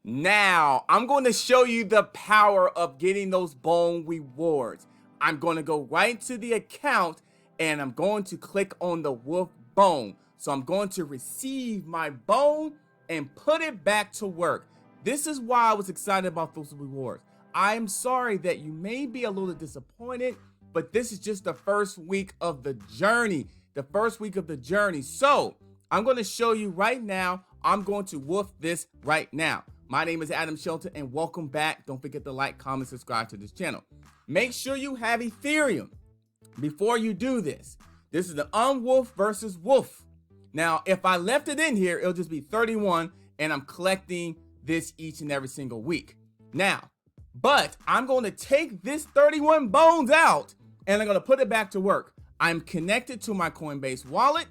Now, I'm going to show you the power of getting those bone rewards. I'm going to go right to the account and I'm going to click on the Woof bone. So I'm going to receive my bone and put it back to work. This is why I was excited about those rewards. I'm sorry that you may be a little disappointed, but this is just the first week of the journey. So I'm going to show you right now. I'm going to woof this right now. My name is Adam Shelton and welcome back. Don't forget to like, comment, subscribe to this channel. Make sure you have Ethereum before you do this. This is the Unwoof versus Woof. Now, if I left it in here, it'll just be 31 and I'm collecting this each and every single week. Now, but I'm going to take this 31 bones out and I'm going to put it back to work. I'm connected to my Coinbase wallet.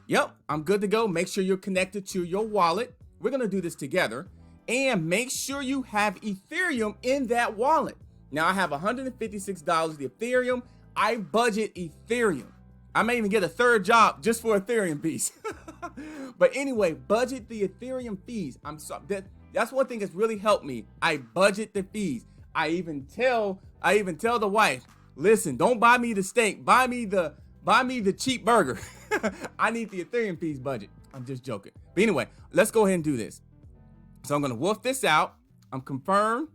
Yep, I'm good to go. Make sure you're connected to your wallet. We're going to do this together. And make sure you have Ethereum in that wallet. Now, I have $156 the Ethereum. I budget Ethereum. I may even get a third job just for Ethereum fees. But anyway, budget the Ethereum fees. I'm sorry. That's one thing that's really helped me. I budget the fees. I even tell the wife, listen, don't buy me the steak. Buy me the cheap burger. I need the Ethereum fees budget. I'm just joking. But anyway, let's go ahead and do this. So I'm going to woof this out. I'm confirmed.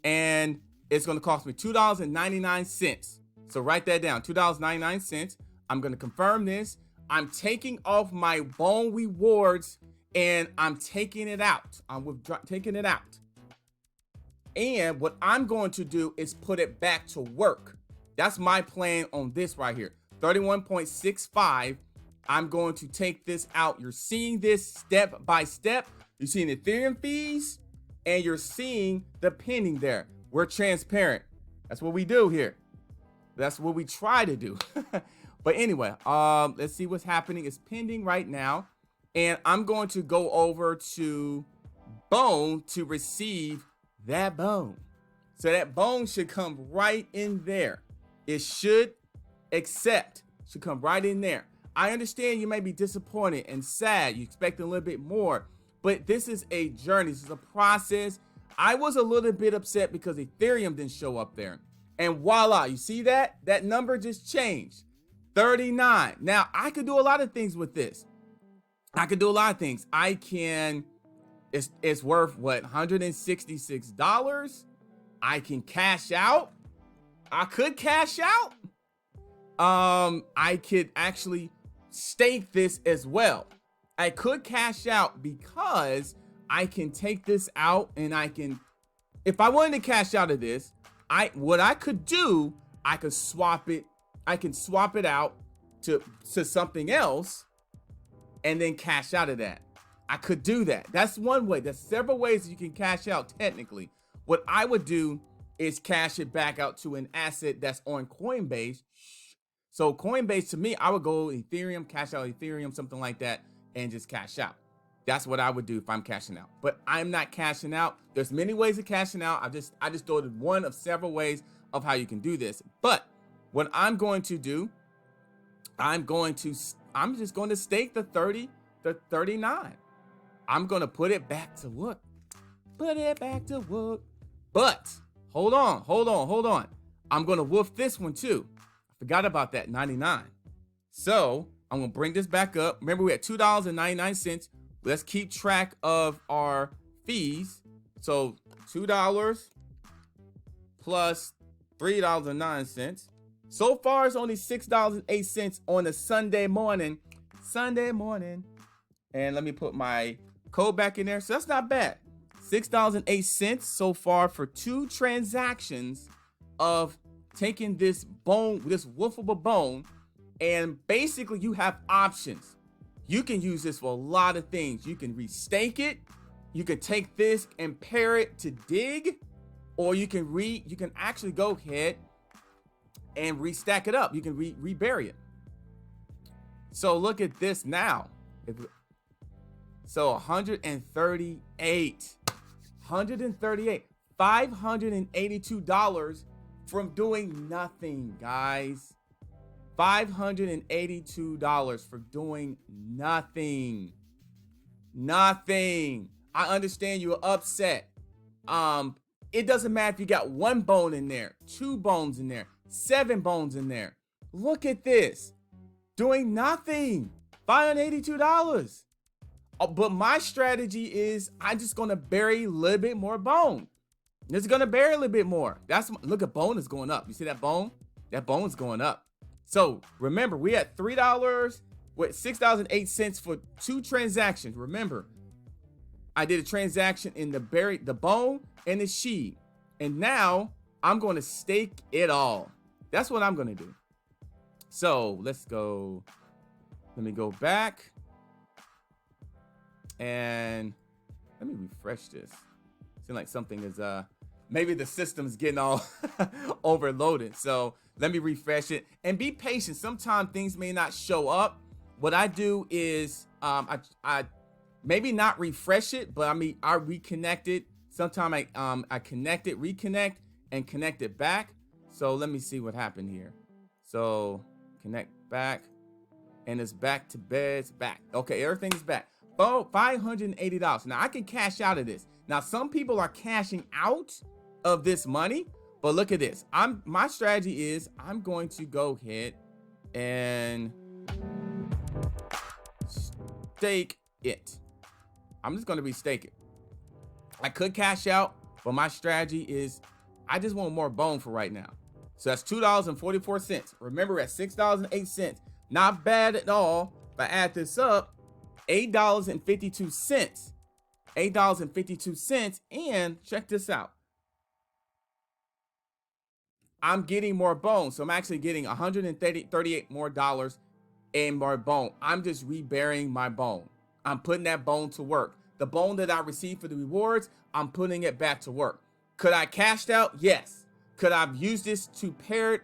And it's going to cost me $2.99. So write that down, $2.99. I'm going to confirm this. I'm taking off my bone rewards and I'm taking it out. Taking it out. And what I'm going to do is put it back to work. That's my plan on this right here. 31.65. I'm going to take this out. You're seeing this step by step. You're seeing Ethereum fees and you're seeing the pending there. We're transparent. That's what we do here. That's what we try to do. But anyway, let's see what's happening. It's pending right now. And I'm going to go over to bone to receive that bone. So that bone should come right in there. It should accept, should come right in there. I understand you may be disappointed and sad. You expect a little bit more, but this is a journey. This is a process. I was a little bit upset because Ethereum didn't show up there. And voila, you see that? That number just changed. 39. Now, I could do a lot of things with this. I could do a lot of things. I can, it's worth what, $166? I can cash out. I could cash out. I could actually stake this as well. I could cash out because I can take this out and I can, if I wanted to cash out of this, what I could do, I could swap it. I can swap it out to something else and then cash out of that. I could do that. That's one way. There's several ways you can cash out technically. What I would do is cash it back out to an asset that's on Coinbase. So Coinbase, to me, I would go Ethereum, cash out Ethereum, something like that, and just cash out. That's what I would do if I'm cashing out. But I'm not cashing out. There's many ways of cashing out. I just told one of several ways of how you can do this. But what I'm going to do, I'm just going to stake the 39. I'm going to put it back to work. Put it back to work. But hold on. I'm going to woof this one too. I forgot about that 99. So I'm going to bring this back up. Remember, we had $2.99. Let's keep track of our fees. So $2 plus $3.09. So far, it's only $6.08 on a Sunday morning. And let me put my code back in there. So that's not bad. $6.08 so far for 2 transactions of taking this bone, this woofable bone. And basically, you have options. You can use this for a lot of things. You can restake it. You can take this and pair it to dig, or you can actually go ahead and restack it up. You can rebury it. So look at this now. So 138, $582 from doing nothing, guys. $582 for doing nothing. I understand you're upset. It doesn't matter if you got 1 bone in there, 2 bones in there, 7 bones in there. Look at this. Doing nothing. $582. But my strategy is I'm just going to bury a little bit more bone. It's going to bury a little bit more. Look at bone is going up. You see that bone? That bone's going up. So remember, we had $3 with $6.08 for 2 transactions. Remember, I did a transaction in the bone and the SHIB. And now I'm going to stake it all. That's what I'm going to do. So let's go. Let me go back. And let me refresh this. Seems like something is, maybe the system's getting all overloaded. So let me refresh it and be patient. Sometimes things may not show up. What I do is, I maybe not refresh it, but I reconnect it. Sometimes I connect it, reconnect, and connect it back. So let me see what happened here. So connect back, and it's back to beds, back. Okay, everything's back. Oh, $580. Now I can cash out of this. Now some people are cashing out of this money, but look at this. My strategy is I'm going to go ahead and stake it. I'm just going to be staking. I could cash out, but my strategy is I just want more bone for right now. So that's $2.44. Remember, at $6.08, not bad at all. If I add this up, $8.52. $8.52. And check this out. I'm getting more bone. So I'm actually getting $138 more dollars and more bone. I'm just reburying my bone. I'm putting that bone to work. The bone that I received for the rewards, I'm putting it back to work. Could I cash out? Yes. Could I use this to pair it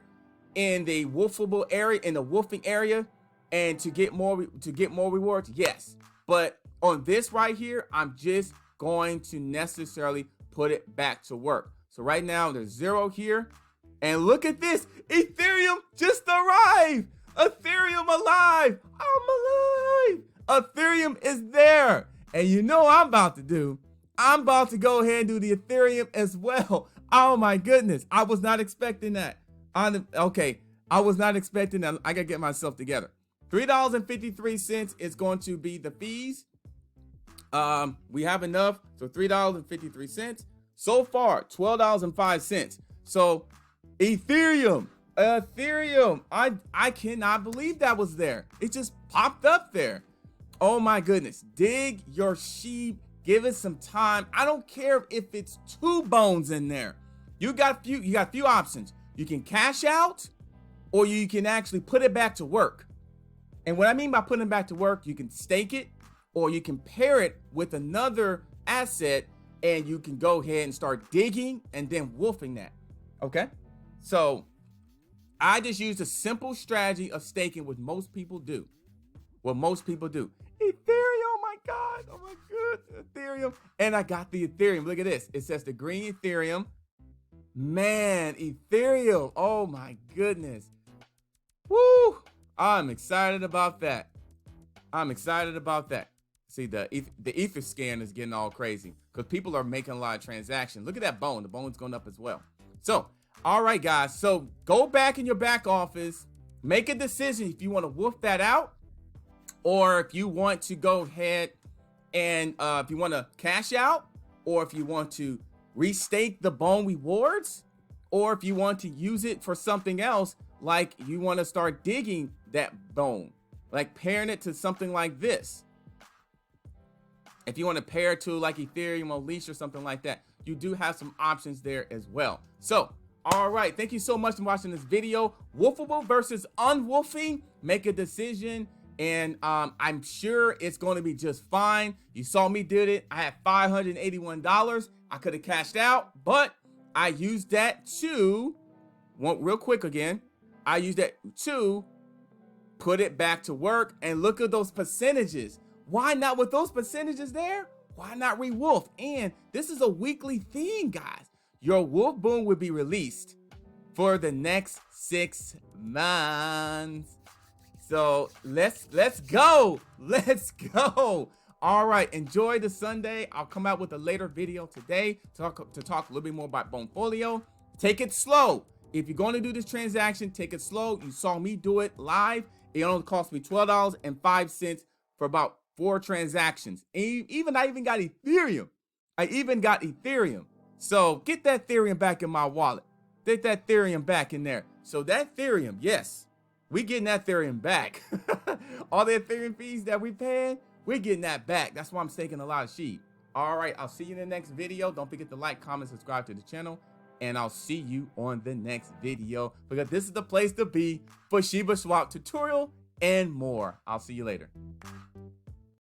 in the woofable area, in the woofing area, and to get more rewards? Yes. But on this right here, I'm just going to necessarily put it back to work. So right now there's 0 here. And look at this. Ethereum just arrived. Ethereum alive. I'm alive. Ethereum is there. And you know what I'm about to do? I'm about to go ahead and do the Ethereum as well. Oh my goodness. I was not expecting that. Okay. I was not expecting that. I got to get myself together. $3.53 is going to be the fees. We have enough. So $3.53. So far, $12.05. So Ethereum. I cannot believe that was there. It just popped up there. Oh my goodness. Dig your SHIB. Give it some time. I don't care if it's 2 bones in there. You got few options. You can cash out, or you can actually put it back to work. And what I mean by putting it back to work, you can stake it, or you can pair it with another asset, and you can go ahead and start digging and then woofing that. Okay? So I just used a simple strategy of staking, what most people do. Ethereum, oh my God, oh my goodness, Ethereum. And I got the Ethereum. Look at this. It says the green Ethereum. Man, Ethereum, oh my goodness. Woo, I'm excited about that. See, the Ether scan is getting all crazy because people are making a lot of transactions. Look at that bone. The bone's going up as well. So, all right, guys. So go back in your back office, make a decision if you want to woof that out, or if you want to go ahead and if you want to cash out, or if you want to restake the bone rewards, or if you want to use it for something else, like you want to start digging that bone, like pairing it to something like this. If you want to pair it to like Ethereum or LEASH or something like that, you do have some options there as well. So, all right, thank you so much for watching this video. Woofable versus unwoofing. Make a decision, and I'm sure it's going to be just fine. You saw me did it. I had $581. I could have cashed out, but I used that to, real quick again, I used that to put it back to work, and look at those percentages. Why not with those percentages there? Why not re-woof? And this is a weekly thing, guys. Your wolf boom will be released for the next 6 months. So let's go. All right, enjoy the Sunday. I'll come out with a later video today to talk a little bit more about Bonefolio. Take it slow. If you're going to do this transaction, take it slow. You saw me do it live. It only cost me $12.05 for about 4 transactions. I even got Ethereum. So get that Ethereum back in my wallet. Get that Ethereum back in there. So that Ethereum, yes, we getting that Ethereum back. All the Ethereum fees that we paying, we're getting that back. That's why I'm staking a lot of SHIB. All right, I'll see you in the next video. Don't forget to like, comment, subscribe to the channel. And I'll see you on the next video, because this is the place to be for Shibaswap tutorial and more. I'll see you later.